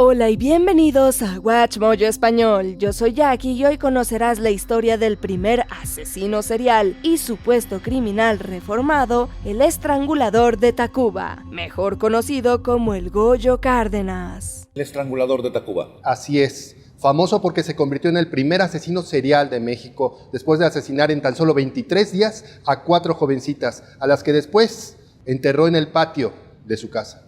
Hola y bienvenidos a Watch Mojo Español. Yo soy Jackie y hoy conocerás la historia del primer asesino serial y supuesto criminal reformado, el estrangulador de Tacuba, mejor conocido como el Goyo Cárdenas. El estrangulador de Tacuba. Así es. Famoso porque se convirtió en el primer asesino serial de México, después de asesinar en tan solo 23 días a 4 jovencitas, a las que después enterró en el patio de su casa.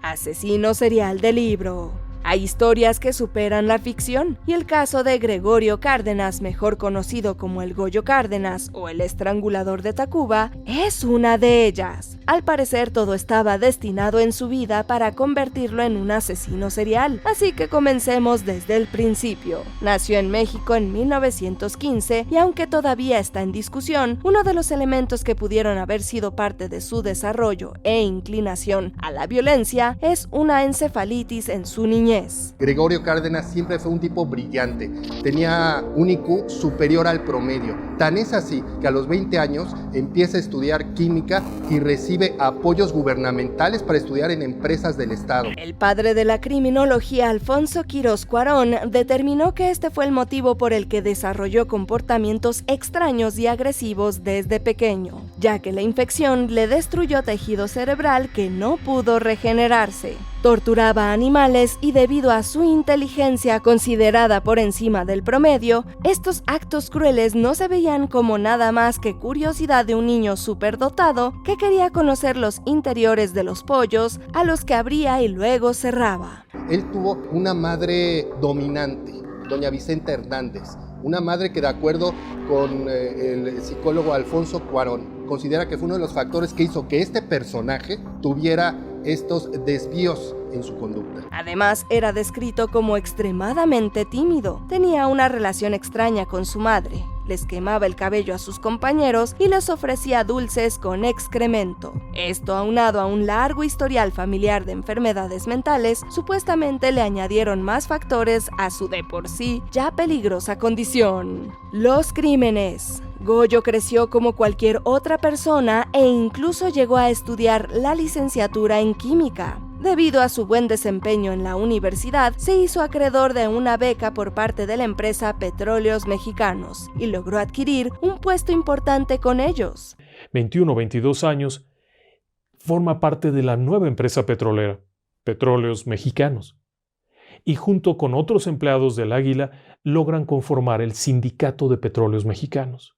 Asesino serial de libro. Hay historias que superan la ficción, y el caso de Gregorio Cárdenas, mejor conocido como el Goyo Cárdenas o el estrangulador de Tacuba, es una de ellas. Al parecer todo estaba destinado en su vida para convertirlo en un asesino serial, así que comencemos desde el principio. Nació en México en 1915 y aunque todavía está en discusión, uno de los elementos que pudieron haber sido parte de su desarrollo e inclinación a la violencia es una encefalitis en su niñez. Gregorio Cárdenas siempre fue un tipo brillante, tenía un IQ superior al promedio. Tan es así que a los 20 años empieza a estudiar química y recibe apoyos gubernamentales para estudiar en empresas del Estado. El padre de la criminología, Alfonso Quirós Cuarón, determinó que este fue el motivo por el que desarrolló comportamientos extraños y agresivos desde pequeño, ya que la infección le destruyó tejido cerebral que no pudo regenerarse. Torturaba a animales y debido a su inteligencia considerada por encima del promedio, estos actos crueles no se veían como nada más que curiosidad de un niño superdotado que quería conocer los interiores de los pollos a los que abría y luego cerraba. Él tuvo una madre dominante, doña Vicenta Hernández, una madre que, de acuerdo con el psicólogo Alfonso Cuarón, considera que fue uno de los factores que hizo que este personaje tuviera estos desvíos en su conducta. Además, era descrito como extremadamente tímido. Tenía una relación extraña con su madre. Les quemaba el cabello a sus compañeros y les ofrecía dulces con excremento. Esto, aunado a un largo historial familiar de enfermedades mentales, supuestamente le añadieron más factores a su de por sí ya peligrosa condición. Los crímenes. Goyo creció como cualquier otra persona e incluso llegó a estudiar la licenciatura en química. Debido a su buen desempeño en la universidad, se hizo acreedor de una beca por parte de la empresa Petróleos Mexicanos y logró adquirir un puesto importante con ellos. 21 o 22 años, forma parte de la nueva empresa petrolera, Petróleos Mexicanos, y junto con otros empleados del Águila logran conformar el Sindicato de Petróleos Mexicanos.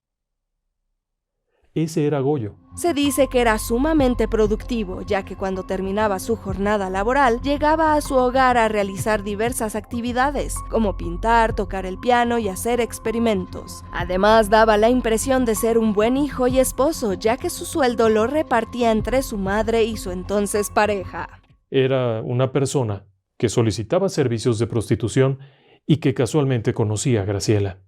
Ese era Goyo. Se dice que era sumamente productivo, ya que cuando terminaba su jornada laboral, llegaba a su hogar a realizar diversas actividades, como pintar, tocar el piano y hacer experimentos. Además, daba la impresión de ser un buen hijo y esposo, ya que su sueldo lo repartía entre su madre y su entonces pareja. Era una persona que solicitaba servicios de prostitución y que casualmente conocía a Graciela.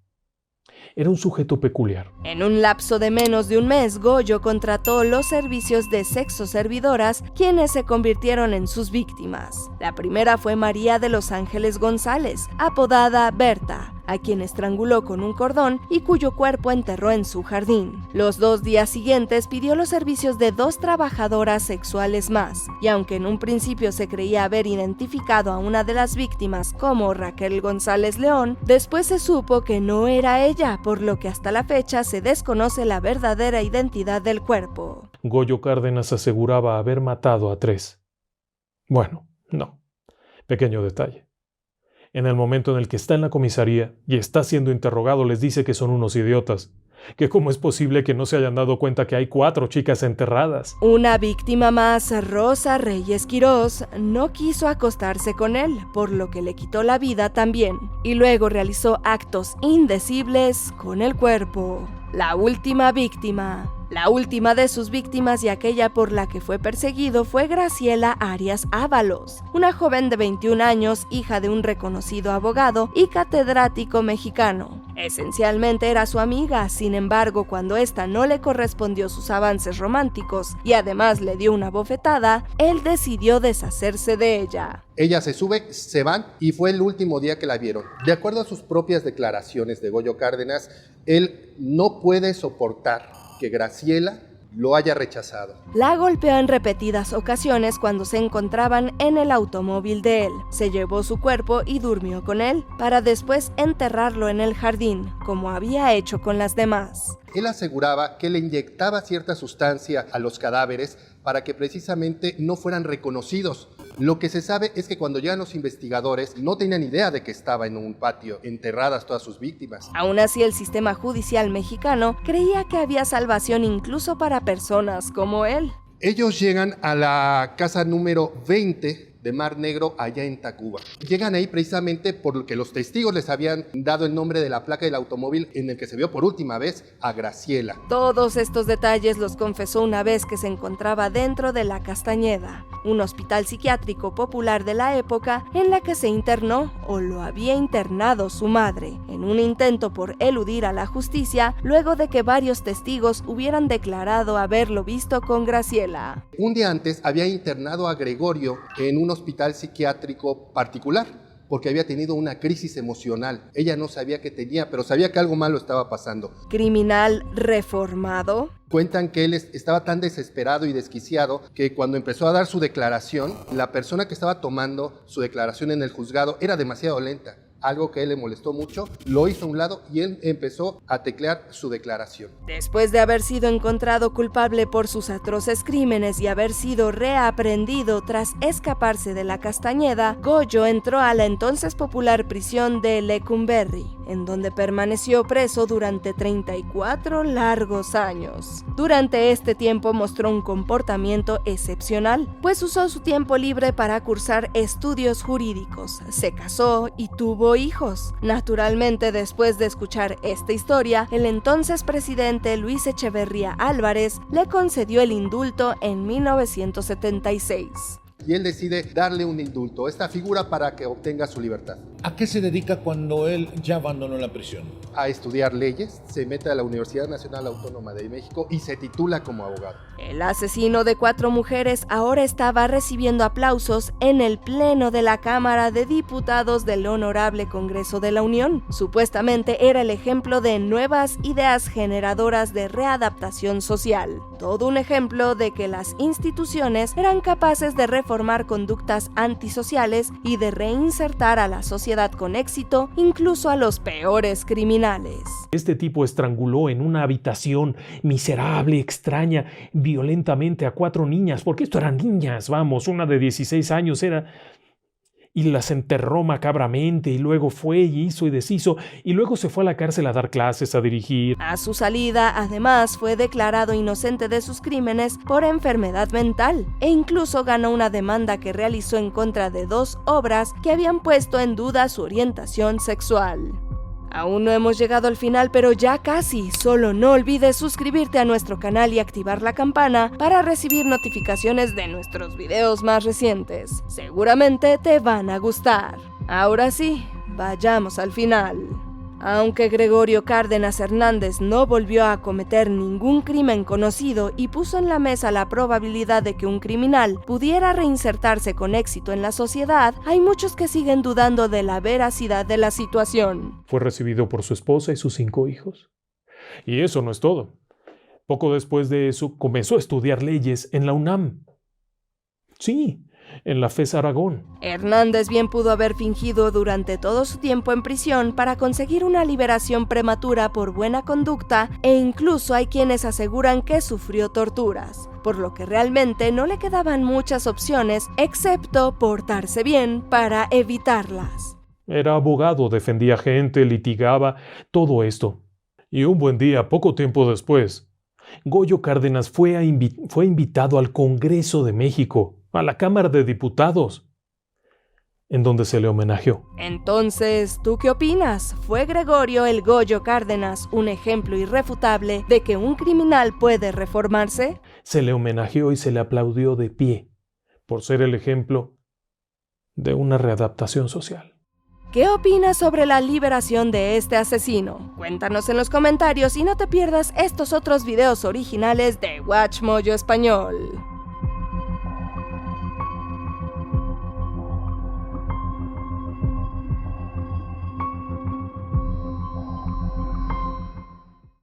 Era un sujeto peculiar. En un lapso de menos de un mes, Goyo contrató los servicios de sexo servidoras, quienes se convirtieron en sus víctimas. La primera fue María de los Ángeles González, apodada Berta, a quien estranguló con un cordón y cuyo cuerpo enterró en su jardín. Los 2 días siguientes pidió los servicios de 2 trabajadoras sexuales más, y aunque en un principio se creía haber identificado a una de las víctimas como Raquel González León, después se supo que no era ella, por lo que hasta la fecha se desconoce la verdadera identidad del cuerpo. Goyo Cárdenas aseguraba haber matado a 3. Bueno, no. Pequeño detalle. En el momento en el que está en la comisaría y está siendo interrogado, les dice que son unos idiotas, que cómo es posible que no se hayan dado cuenta que hay 4 chicas enterradas. Una víctima más, Rosa Reyes Quirós, no quiso acostarse con él, por lo que le quitó la vida también, y luego realizó actos indecibles con el cuerpo. La última víctima. La última de sus víctimas y aquella por la que fue perseguido fue Graciela Arias Ábalos, una joven de 21 años, hija de un reconocido abogado y catedrático mexicano. Esencialmente era su amiga, sin embargo, cuando ésta no le correspondió sus avances románticos y además le dio una bofetada, él decidió deshacerse de ella. Ella se sube, se van y fue el último día que la vieron. De acuerdo a sus propias declaraciones de Goyo Cárdenas, él no puede soportar que Graciela lo haya rechazado. La golpeó en repetidas ocasiones cuando se encontraban en el automóvil de él. Se llevó su cuerpo y durmió con él, para después enterrarlo en el jardín, como había hecho con las demás. Él aseguraba que le inyectaba cierta sustancia a los cadáveres para que precisamente no fueran reconocidos. Lo que se sabe es que cuando llegan los investigadores no tenían idea de que estaba en un patio, enterradas todas sus víctimas. Aún así, el sistema judicial mexicano creía que había salvación incluso para personas como él. Ellos llegan a la casa número 20 de Mar Negro, allá en Tacuba. Llegan ahí precisamente porque los testigos les habían dado el nombre de la placa del automóvil en el que se vio por última vez a Graciela. Todos estos detalles los confesó una vez que se encontraba dentro de La Castañeda, un hospital psiquiátrico popular de la época en la que se internó o lo había internado su madre, en un intento por eludir a la justicia luego de que varios testigos hubieran declarado haberlo visto con Graciela. Un día antes había internado a Gregorio en un hospital psiquiátrico particular porque había tenido una crisis emocional. Ella no sabía qué tenía, pero sabía que algo malo estaba pasando. ¿Criminal reformado? Cuentan que él estaba tan desesperado y desquiciado que cuando empezó a dar su declaración, la persona que estaba tomando su declaración en el juzgado era demasiado lenta. Algo que a él le molestó mucho, lo hizo a un lado y él empezó a teclear su declaración. Después de haber sido encontrado culpable por sus atroces crímenes y haber sido reaprendido tras escaparse de La Castañeda, Goyo entró a la entonces popular prisión de Lecumberri, en donde permaneció preso durante 34 largos años. Durante este tiempo mostró un comportamiento excepcional, pues usó su tiempo libre para cursar estudios jurídicos, se casó y tuvo hijos. Naturalmente, después de escuchar esta historia, el entonces presidente Luis Echeverría Álvarez le concedió el indulto en 1976. Y él decide darle un indulto a esta figura para que obtenga su libertad. ¿A qué se dedica cuando él ya abandonó la prisión? A estudiar leyes, se mete a la Universidad Nacional Autónoma de México y se titula como abogado. El asesino de 4 mujeres ahora estaba recibiendo aplausos en el Pleno de la Cámara de Diputados del Honorable Congreso de la Unión. Supuestamente era el ejemplo de nuevas ideas generadoras de readaptación social. Todo un ejemplo de que las instituciones eran capaces de reformar conductas antisociales y de reinsertar a la sociedad con éxito, incluso a los peores criminales. Este tipo estranguló en una habitación miserable, extraña, violentamente a 4 niñas, porque esto eran niñas, vamos, una de 16 años era, y las enterró macabramente, y luego fue y hizo y deshizo, y luego se fue a la cárcel a dar clases, a dirigir. A su salida, además, fue declarado inocente de sus crímenes por enfermedad mental, e incluso ganó una demanda que realizó en contra de 2 obras que habían puesto en duda su orientación sexual. Aún no hemos llegado al final, pero ya casi. Solo no olvides suscribirte a nuestro canal y activar la campana para recibir notificaciones de nuestros videos más recientes. Seguramente te van a gustar. Ahora sí, vayamos al final. Aunque Gregorio Cárdenas Hernández no volvió a cometer ningún crimen conocido y puso en la mesa la probabilidad de que un criminal pudiera reinsertarse con éxito en la sociedad, hay muchos que siguen dudando de la veracidad de la situación. Fue recibido por su esposa y sus 5 hijos. Y eso no es todo. Poco después de eso, comenzó a estudiar leyes en la UNAM. Sí, en la FES Aragón. Hernández bien pudo haber fingido durante todo su tiempo en prisión para conseguir una liberación prematura por buena conducta, e incluso hay quienes aseguran que sufrió torturas, por lo que realmente no le quedaban muchas opciones excepto portarse bien para evitarlas. Era abogado, defendía gente, litigaba, todo esto. Y un buen día, poco tiempo después, Goyo Cárdenas fue invitado al Congreso de México, a la Cámara de Diputados, en donde se le homenajeó. Entonces, ¿tú qué opinas? ¿Fue Gregorio el Goyo Cárdenas un ejemplo irrefutable de que un criminal puede reformarse? Se le homenajeó y se le aplaudió de pie, por ser el ejemplo de una readaptación social. ¿Qué opinas sobre la liberación de este asesino? Cuéntanos en los comentarios y no te pierdas estos otros videos originales de WatchMojo Español.